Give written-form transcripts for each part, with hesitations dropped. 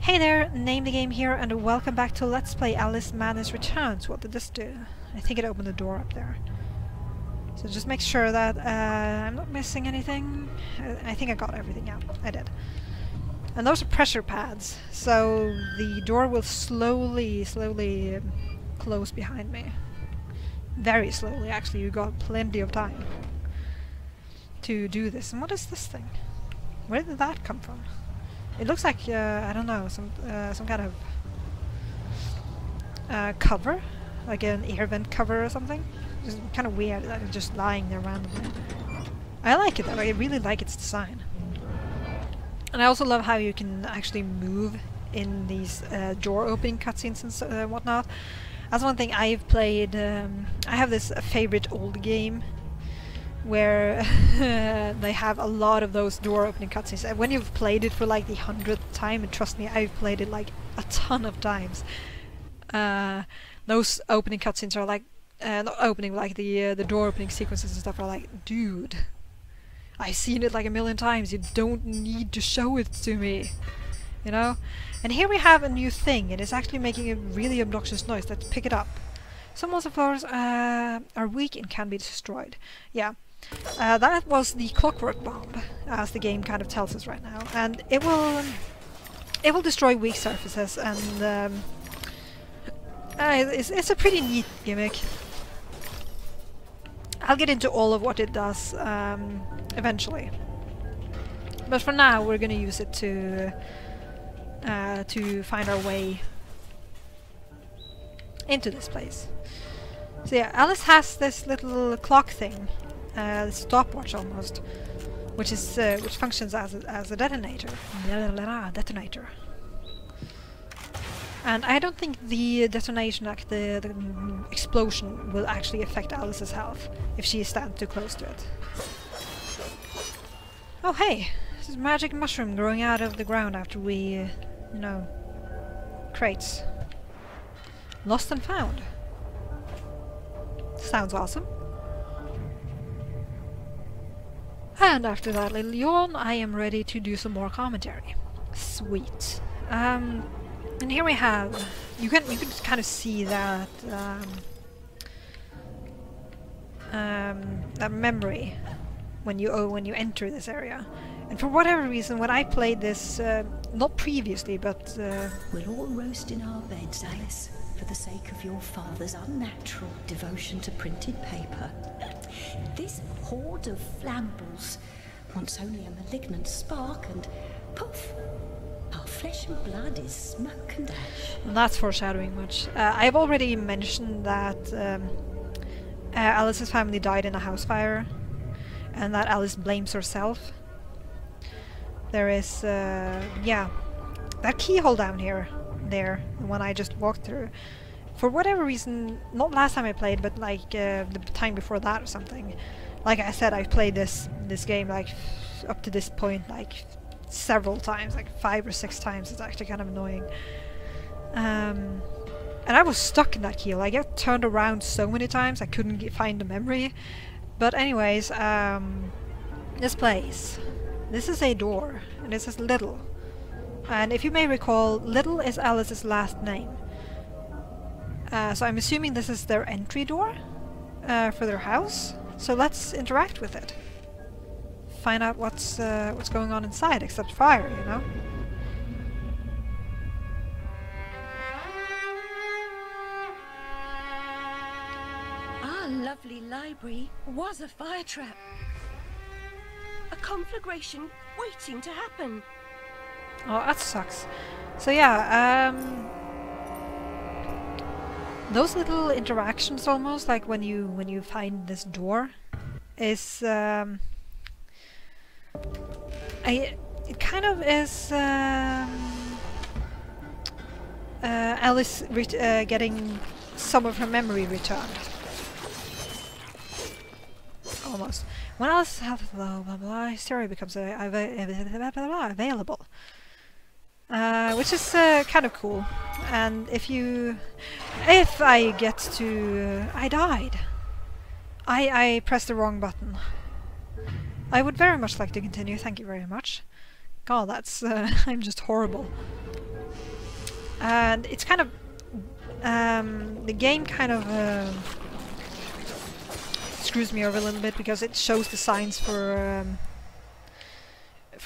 Hey there, NameTheGame here, and welcome back to Let's Play Alice Madness Returns. What did this do? I think it opened the door up there. So just make sure that I'm not missing anything. I think I got everything out. I did. And those are pressure pads, so the door will slowly close behind me. Very slowly, actually. You got plenty of time to do this. And what is this thing? Where did that come from? It looks like, I don't know, some kind of cover, like an air vent cover or something. It's kind of weird that it's just lying there randomly. I like it though, I really like its design. And I also love how you can actually move in these door opening cutscenes and whatnot. That's one thing I've played. I have this favorite old game where they have a lot of those door opening cutscenes. And when you've played it for like the 100th time, and trust me, I've played it like a ton of times, those opening cutscenes are like, not opening, like the door opening sequences and stuff are like, dude, I've seen it like a million times, you don't need to show it to me, you know? And here we have a new thing, and it's actually making a really obnoxious noise. Let's pick it up. Some monster floors are weak and can be destroyed. Yeah. That was the clockwork bomb, as the game kind of tells us right now, and it will destroy weak surfaces, and it's a pretty neat gimmick. I'll get into all of what it does eventually, but for now we're gonna use it to find our way into this place. So yeah, Alice has this little clock thing. Stopwatch almost, which functions as a detonator. Detonator. And I don't think the detonation, like the explosion, will actually affect Alice's health if she stands too close to it. Oh hey, this is a magic mushroom growing out of the ground after we, you know, crates. Lost and found. Sounds awesome. And after that little yawn, I am ready to do some more commentary. Sweet. And here we have, you can kind of see that that memory when you enter this area. And for whatever reason, when I played this, not previously, but we'll all roast in our beds, Alice, for the sake of your father's unnatural devotion to printed paper. This horde of flambles wants only a malignant spark, and poof, our flesh and blood is smoke and ash. And that's foreshadowing much. I've already mentioned that Alice's family died in a house fire, and that Alice blames herself. There is, yeah, that keyhole down here, the one I just walked through. For whatever reason, not last time I played, but like the time before that or something. Like I said, I've played this game like up to this point like several times, like 5 or 6 times. It's actually kind of annoying. And I was stuck in that keyhole. I got turned around so many times I couldn't find the memory. But anyways, this place. This is a door, and this is Little. And if you may recall, Little is Alice's last name. So I'm assuming this is their entry door for their house. So let's interact with it. Find out what's going on inside, except fire, you know? Our lovely library was a fire trap. A conflagration waiting to happen. Oh, that sucks. So yeah, those little interactions, almost like when you find this door, is it kind of is Alice getting some of her memory returned. Almost. When Alice has blah blah blah, Hysteria becomes available. Which is kind of cool. And if I get to... I died. I pressed the wrong button. I would very much like to continue, thank you very much. God, that's... I'm just horrible. And it's kind of the game kind of screws me over a little bit because it shows the signs for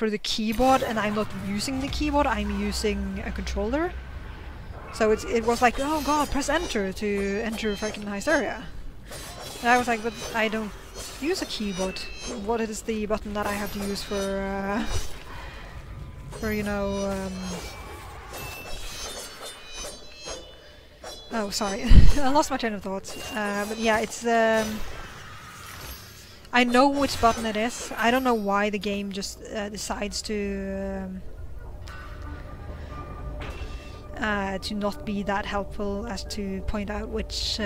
the keyboard, and I'm not using the keyboard. I'm using a controller. So it was like, oh god, press enter to enter fucking Hysteria. And I was like, but I don't use a keyboard. What is the button that I have to use for you know, oh, sorry. I lost my train of thought. But yeah, it's I know which button it is. I don't know why the game just decides to not be that helpful as to point out which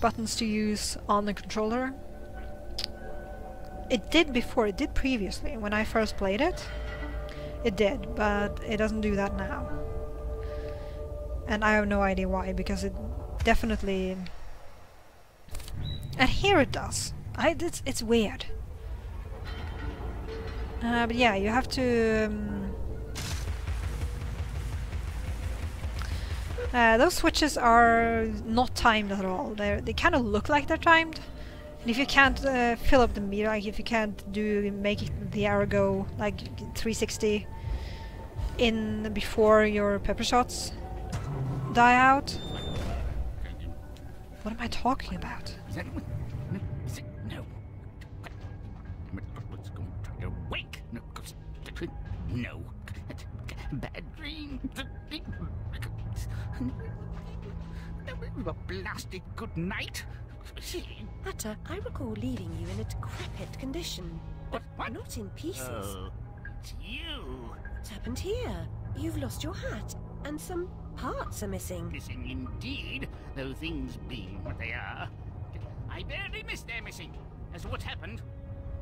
buttons to use on the controller. It did before, it did previously. When I first played it, it did, but it doesn't do that now. And I have no idea why, because it definitely... And here it does. It's weird. But yeah, you have to... those switches are not timed at all. They kind of look like they're timed. And if you can't fill up the meter, like if you can't make the arrow go like 360 in before your pepper shots die out. What am I talking about? No. What's going to wake? No. Bad dream. A blasted good night. Hatter, I recall leaving you in a decrepit condition, but not in pieces. Oh, it's you. What's happened here? You've lost your hat, and some parts are missing. Missing indeed, though things being what they are. I barely missed their missing. As to what's happened,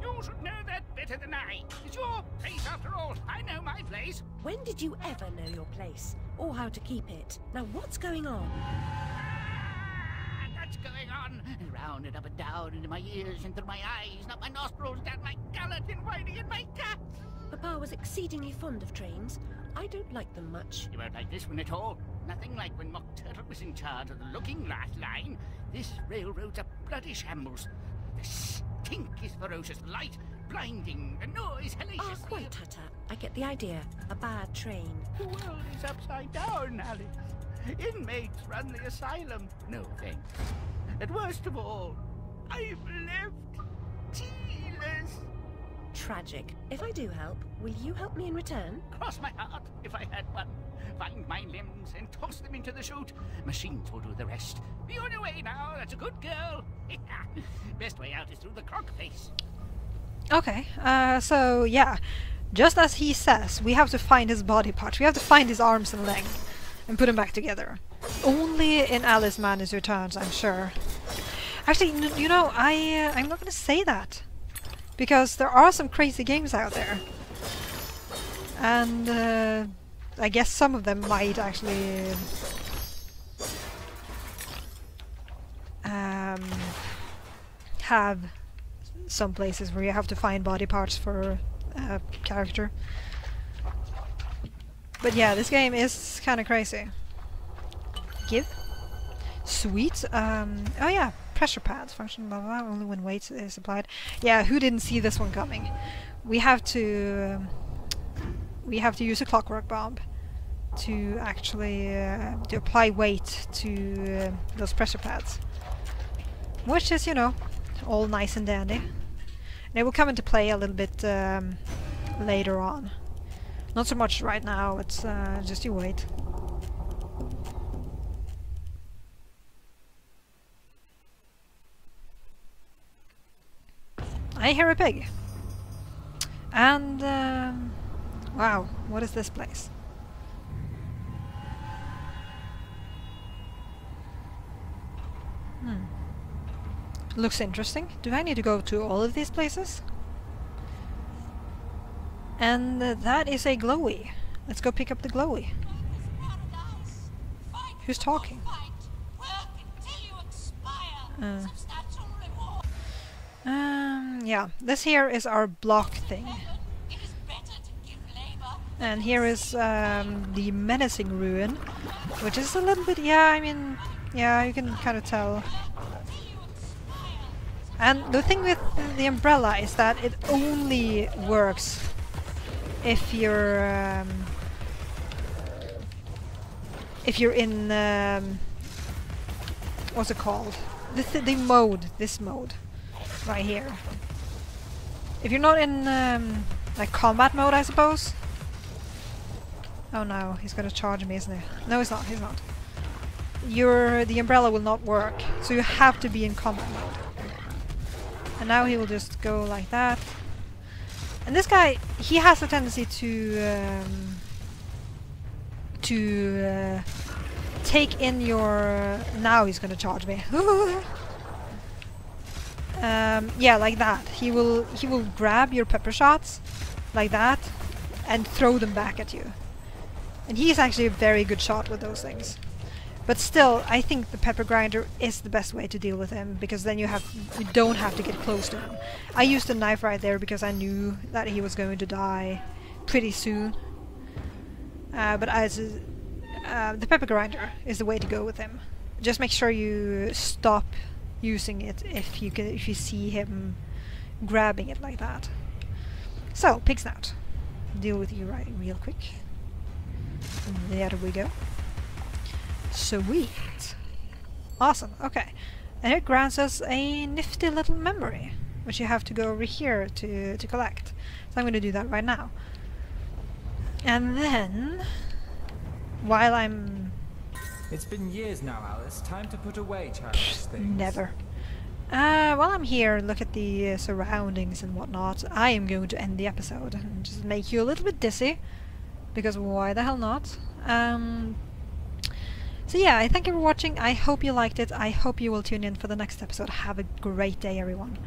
you should know that better than I. It's your place after all. I know my place. When did you ever know your place, or how to keep it? Now what's going on? That's going on. Round and up and down into my ears and through my eyes, not my nostrils, down my gullet and whining in my guts. Papa was exceedingly fond of trains. I don't like them much. You won't like this one at all. Nothing like when Mock Turtle was in charge of the looking glass line. This railroad's a bloody shambles. The stink is ferocious, the light blinding, the noise hellacious. Ah, quite, Hatter. I get the idea. A bad train. The world is upside down, Alice. Inmates run the asylum. No thanks. And worst of all, I've left tealess. Tragic. If I do help, will you help me in return? Cross my heart, if I had one. Find my limbs and toss them into the chute. Machines will do the rest. Be on your way now, that's a good girl. Best way out is through the croc face. Okay, so yeah, just as he says, we have to find his body parts. We have to find his arms and legs and put them back together. Only in Alice Madness Returns, I'm sure. Actually, you know, I'm not gonna say that. Because there are some crazy games out there. And I guess some of them might actually have some places where you have to find body parts for a character. But yeah, this game is kind of crazy. Give? Sweet. Oh yeah, pressure pads. Function blah blah, only when weight is applied. Yeah, who didn't see this one coming? We have to use a clockwork bomb to actually to apply weight to those pressure pads. Which is, you know, all nice and dandy. And it will come into play a little bit later on. Not so much right now, it's just you wait. I hear a pig. And wow, what is this place? Looks interesting. Do I need to go to all of these places? And that is a glowy. Let's go pick up the glowy. Who's talking? Yeah, this here is our block thing. And here is the menacing ruin, which is a little bit, yeah, I mean, yeah, you can kind of tell. And the thing with the umbrella is that it only works if you're in what's it called? The mode, this mode, right here. If you're not in like combat mode, I suppose. Oh no, he's gonna charge me, isn't he? No, he's not. He's not. The umbrella will not work, so you have to be in combat mode. And now he will just go like that. And this guy, he has a tendency to take in your... Now he's gonna charge me. Yeah, like that. He will grab your pepper shots, like that, and throw them back at you. And he's actually a very good shot with those things. But still, I think the pepper grinder is the best way to deal with him, because then you don't have to get close to him. I used a knife right there because I knew that he was going to die pretty soon. But the pepper grinder is the way to go with him. Just make sure you stop using it if you see him grabbing it like that. So, pig snout. Deal with you real quick. There we go. Sweet. Awesome, okay. And it grants us a nifty little memory, which you have to go over here to collect. So I'm going to do that right now. And then, while I'm... It's been years now, Alice. Time to put away childish things. Never. While I'm here and look at the surroundings and whatnot, I am going to end the episode and just make you a little bit dizzy, because why the hell not? So yeah, I thank you for watching. I hope you liked it. I hope you will tune in for the next episode. Have a great day, everyone.